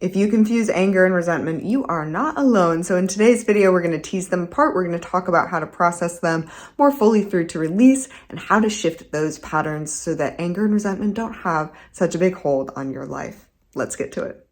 If you confuse anger and resentment, you are not alone. So in today's video, we're going to tease them apart. We're going to talk about how to process them more fully through to release and how to shift those patterns so that anger and resentment don't have such a big hold on your life. Let's get to it.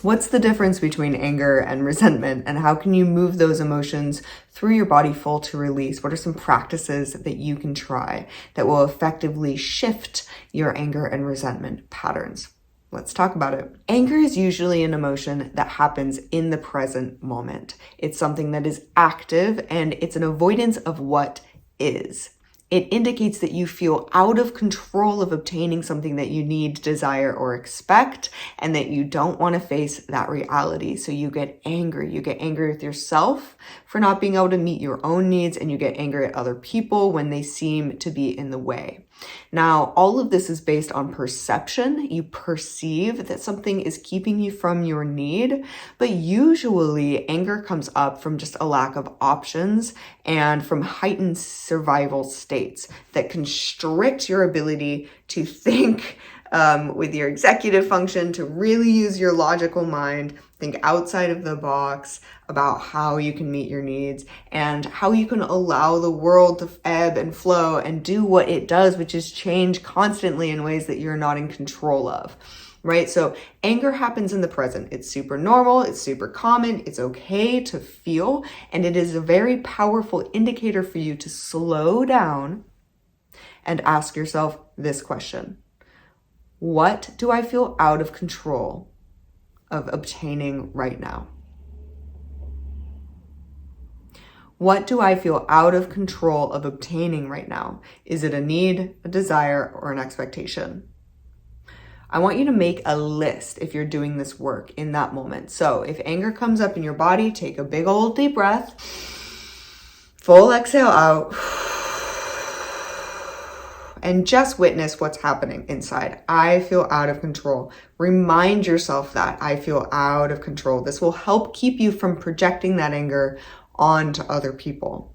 What's the difference between anger and resentment, and how can you move those emotions through your body full to release? What are some practices that you can try that will effectively shift your anger and resentment patterns? Let's talk about it. Anger is usually an emotion that happens in the present moment. It's something that is active and it's an avoidance of what is. It indicates that you feel out of control of obtaining something that you need, desire, or expect, and that you don't want to face that reality. So you get angry. You get angry with yourself for not being able to meet your own needs, and you get angry at other people when they seem to be in the way. Now, all of this is based on perception. You perceive that something is keeping you from your need, but usually anger comes up from just a lack of options and from heightened survival states that constrict your ability to think with your executive function, to really use your logical mind, think outside of the box about how you can meet your needs and how you can allow the world to ebb and flow and do what it does, which is change constantly in ways that you're not in control of, right? So anger happens in the present. It's super normal. It's super common. It's okay to feel. And it is a very powerful indicator for you to slow down and ask yourself this question. What do I feel out of control of obtaining right now? What do I feel out of control of obtaining right now? Is it a need, a desire, or an expectation? I want you to make a list if you're doing this work in that moment. So if anger comes up in your body, take a big old deep breath, full exhale out, and just witness what's happening inside. I feel out of control. Remind yourself that I feel out of control. This will help keep you from projecting that anger onto other people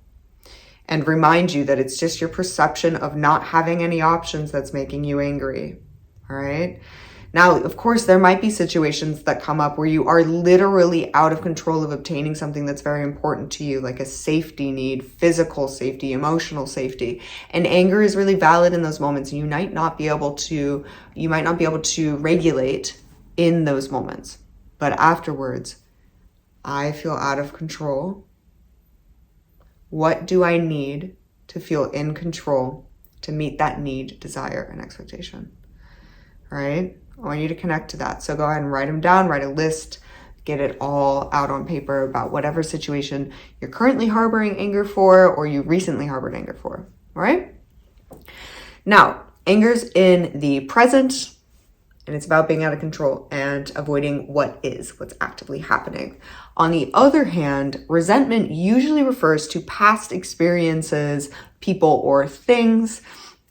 and remind you that it's just your perception of not having any options that's making you angry. All right. Now, of course, there might be situations that come up where you are literally out of control of obtaining something that's very important to you, like a safety need, physical safety, emotional safety. And anger is really valid in those moments. You might not be able to regulate in those moments. But afterwards, I feel out of control. What do I need to feel in control to meet that need, desire, and expectation? All right. I want you to connect to that. So go ahead and write them down, write a list, get it all out on paper about whatever situation you're currently harboring anger for or you recently harbored anger for. All right. Now, anger's in the present and it's about being out of control and avoiding what's actively happening. On the other hand, resentment usually refers to past experiences, people, or things,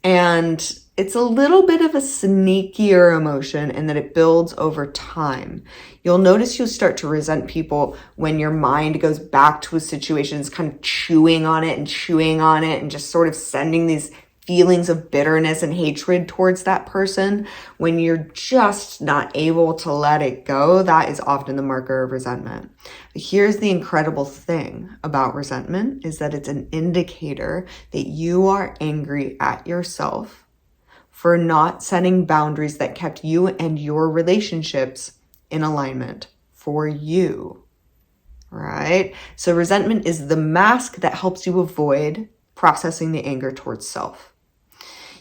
and it's a little bit of a sneakier emotion in that it builds over time. You'll notice you'll start to resent people when your mind goes back to a situation, it's kind of chewing on it and just sort of sending these feelings of bitterness and hatred towards that person. When you're just not able to let it go, that is often the marker of resentment. But here's the incredible thing about resentment is that it's an indicator that you are angry at yourself for not setting boundaries that kept you and your relationships in alignment for you, right? So resentment is the mask that helps you avoid processing the anger towards self.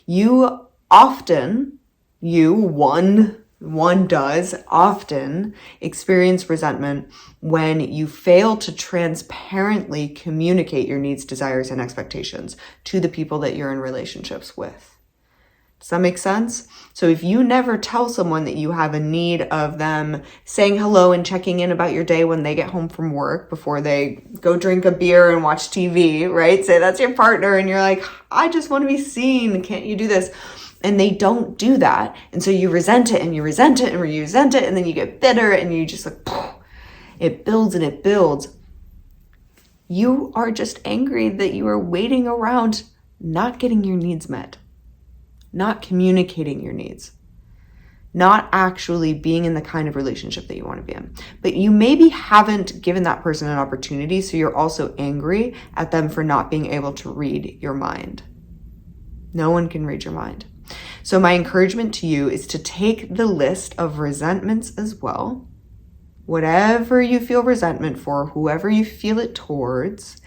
One does often experience resentment when you fail to transparently communicate your needs, desires, and expectations to the people that you're in relationships with. Does that make sense? So if you never tell someone that you have a need of them saying hello and checking in about your day when they get home from work before they go drink a beer and watch TV, right? Say that's your partner and you're like, I just want to be seen. Can't you do this? And they don't do that. And so you resent it and you resent it and you resent it. And then you get bitter and you just like, it builds and it builds. You are just angry that you are waiting around, not getting your needs met, not communicating your needs, not actually being in the kind of relationship that you want to be in. But you maybe haven't given that person an opportunity, so you're also angry at them for not being able to read your mind. No one can read your mind. So my encouragement to you is to take the list of resentments as well, whatever you feel resentment for, whoever you feel it towards,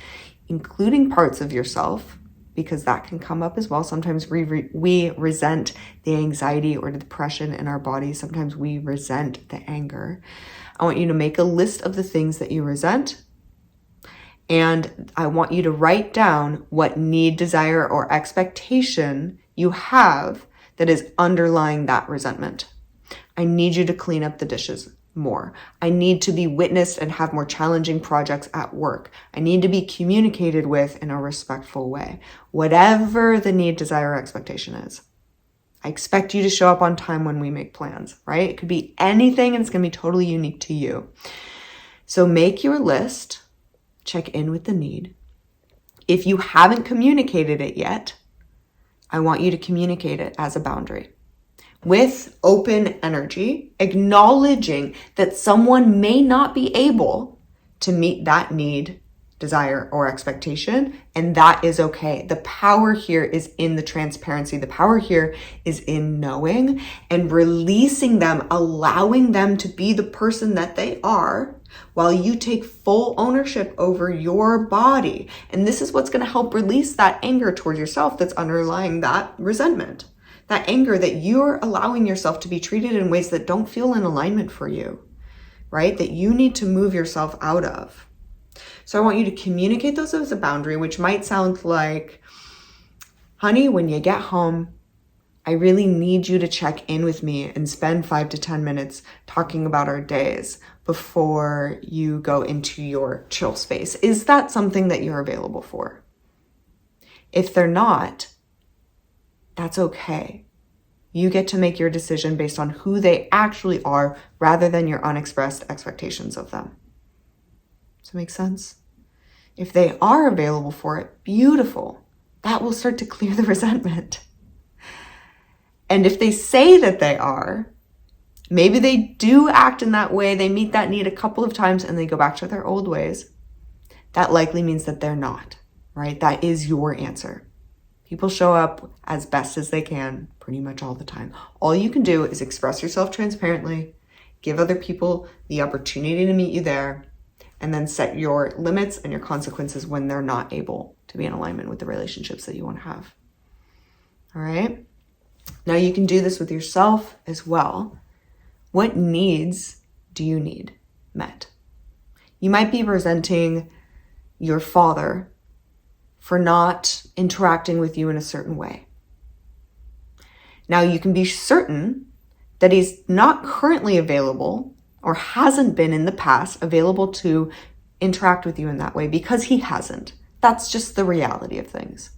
including parts of yourself, because that can come up as well. Sometimes we resent the anxiety or the depression in our bodies. Sometimes we resent the anger. I want you to make a list of the things that you resent. And I want you to write down what need, desire, or expectation you have that is underlying that resentment. I need you to clean up the dishes more. I need to be witnessed and have more challenging projects at work. I need to be communicated with in a respectful way. Whatever the need, desire, or expectation is. I expect you to show up on time when we make plans, right? It could be anything and it's going to be totally unique to you. So make your list, check in with the need. If you haven't communicated it yet, I want you to communicate it as a boundary with open energy, acknowledging that someone may not be able to meet that need, desire, or expectation, and that is okay. The power here is in the transparency. The power here is in knowing and releasing them, allowing them to be the person that they are while you take full ownership over your body. And this is what's going to help release that anger towards yourself that's underlying that resentment. That anger that you're allowing yourself to be treated in ways that don't feel in alignment for you, right? That you need to move yourself out of. So I want you to communicate those as a boundary, which might sound like, honey, when you get home, I really need you to check in with me and spend 5 to 10 minutes talking about our days before you go into your chill space. Is that something that you're available for? If they're not, that's okay. You get to make your decision based on who they actually are rather than your unexpressed expectations of them. Does that make sense? If they are available for it, beautiful. That will start to clear the resentment. And if they say that they are, maybe they do act in that way, they meet that need a couple of times and they go back to their old ways, that likely means that they're not, right? That is your answer. People show up as best as they can pretty much all the time. All you can do is express yourself transparently, give other people the opportunity to meet you there, and then set your limits and your consequences when they're not able to be in alignment with the relationships that you want to have. All right? Now you can do this with yourself as well. What needs do you need met? You might be resenting your father for not interacting with you in a certain way. Now you can be certain that he's not currently available or hasn't been in the past available to interact with you in that way because he hasn't. That's just the reality of things.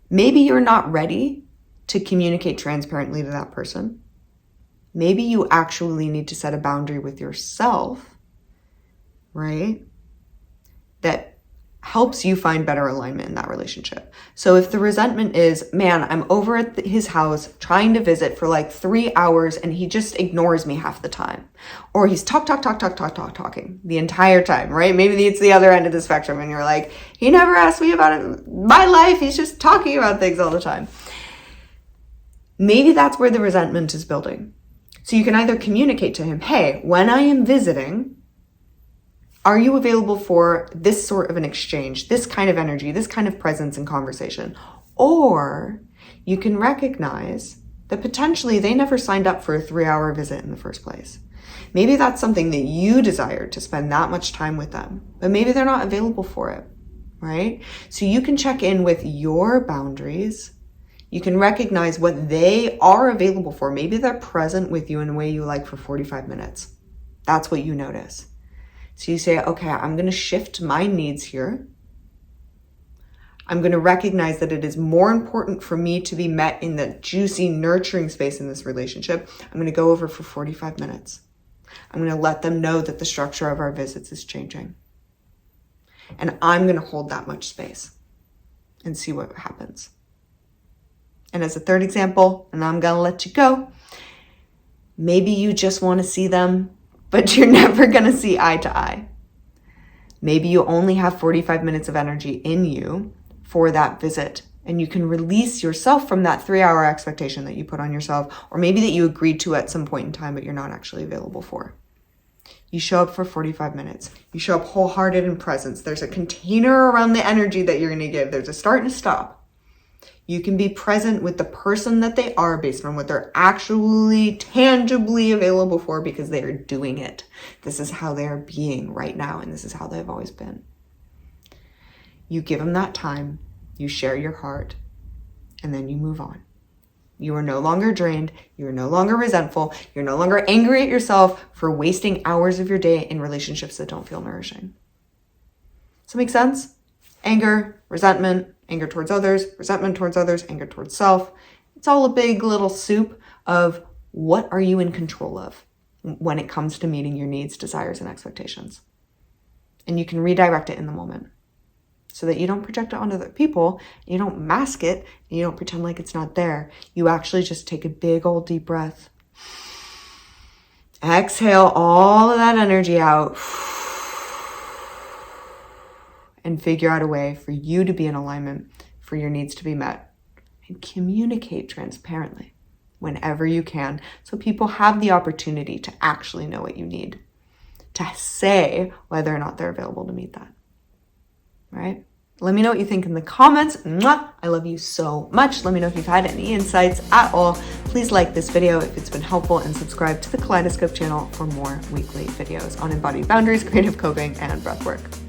Maybe you're not ready to communicate transparently to that person. Maybe you actually need to set a boundary with yourself, right? That helps you find better alignment in that relationship. So if the resentment is, man, I'm over at his house trying to visit for like 3 hours and he just ignores me half the time. Or he's talking the entire time, right? Maybe it's the other end of the spectrum and you're like, he never asked me about my life. He's just talking about things all the time. Maybe that's where the resentment is building. So you can either communicate to him, hey, when I am visiting, are you available for this sort of an exchange, this kind of energy, this kind of presence and conversation? Or you can recognize that potentially they never signed up for a 3-hour visit in the first place. Maybe that's something that you desired to spend that much time with them, but maybe they're not available for it, right? So you can check in with your boundaries. You can recognize what they are available for. Maybe they're present with you in a way you like for 45 minutes. That's what you notice. So you say, okay, I'm going to shift my needs here. I'm going to recognize that it is more important for me to be met in the juicy, nurturing space in this relationship. I'm going to go over for 45 minutes. I'm going to let them know that the structure of our visits is changing. And I'm going to hold that much space and see what happens. And as a third example, and I'm going to let you go, maybe you just want to see them, but you're never going to see eye to eye. Maybe you only have 45 minutes of energy in you for that visit, and you can release yourself from that 3-hour expectation that you put on yourself, or maybe that you agreed to at some point in time, but you're not actually available for. You show up for 45 minutes. You show up wholehearted in presence. There's a container around the energy that you're going to give. There's a start and a stop. You can be present with the person that they are based on what they're actually tangibly available for because they are doing it. This is how they are being right now, and this is how they've always been. You give them that time, you share your heart, and then you move on. You are no longer drained. You are no longer resentful. You're no longer angry at yourself for wasting hours of your day in relationships that don't feel nourishing. Does that make sense? Anger, resentment, anger towards others, resentment towards others, anger towards self. It's all a big little soup of what are you in control of when it comes to meeting your needs, desires, and expectations. And you can redirect it in the moment so that you don't project it onto other people, you don't mask it, and you don't pretend like it's not there. You actually just take a big old deep breath. Exhale all of that energy out. And figure out a way for you to be in alignment, for your needs to be met. And communicate transparently whenever you can, so people have the opportunity to actually know what you need, to say whether or not they're available to meet that. Right? Let me know what you think in the comments. Mwah! I love you so much. Let me know if you've had any insights at all. Please like this video if it's been helpful, and subscribe to the Kaleidoscope channel for more weekly videos on embodied boundaries, creative coping, and breathwork.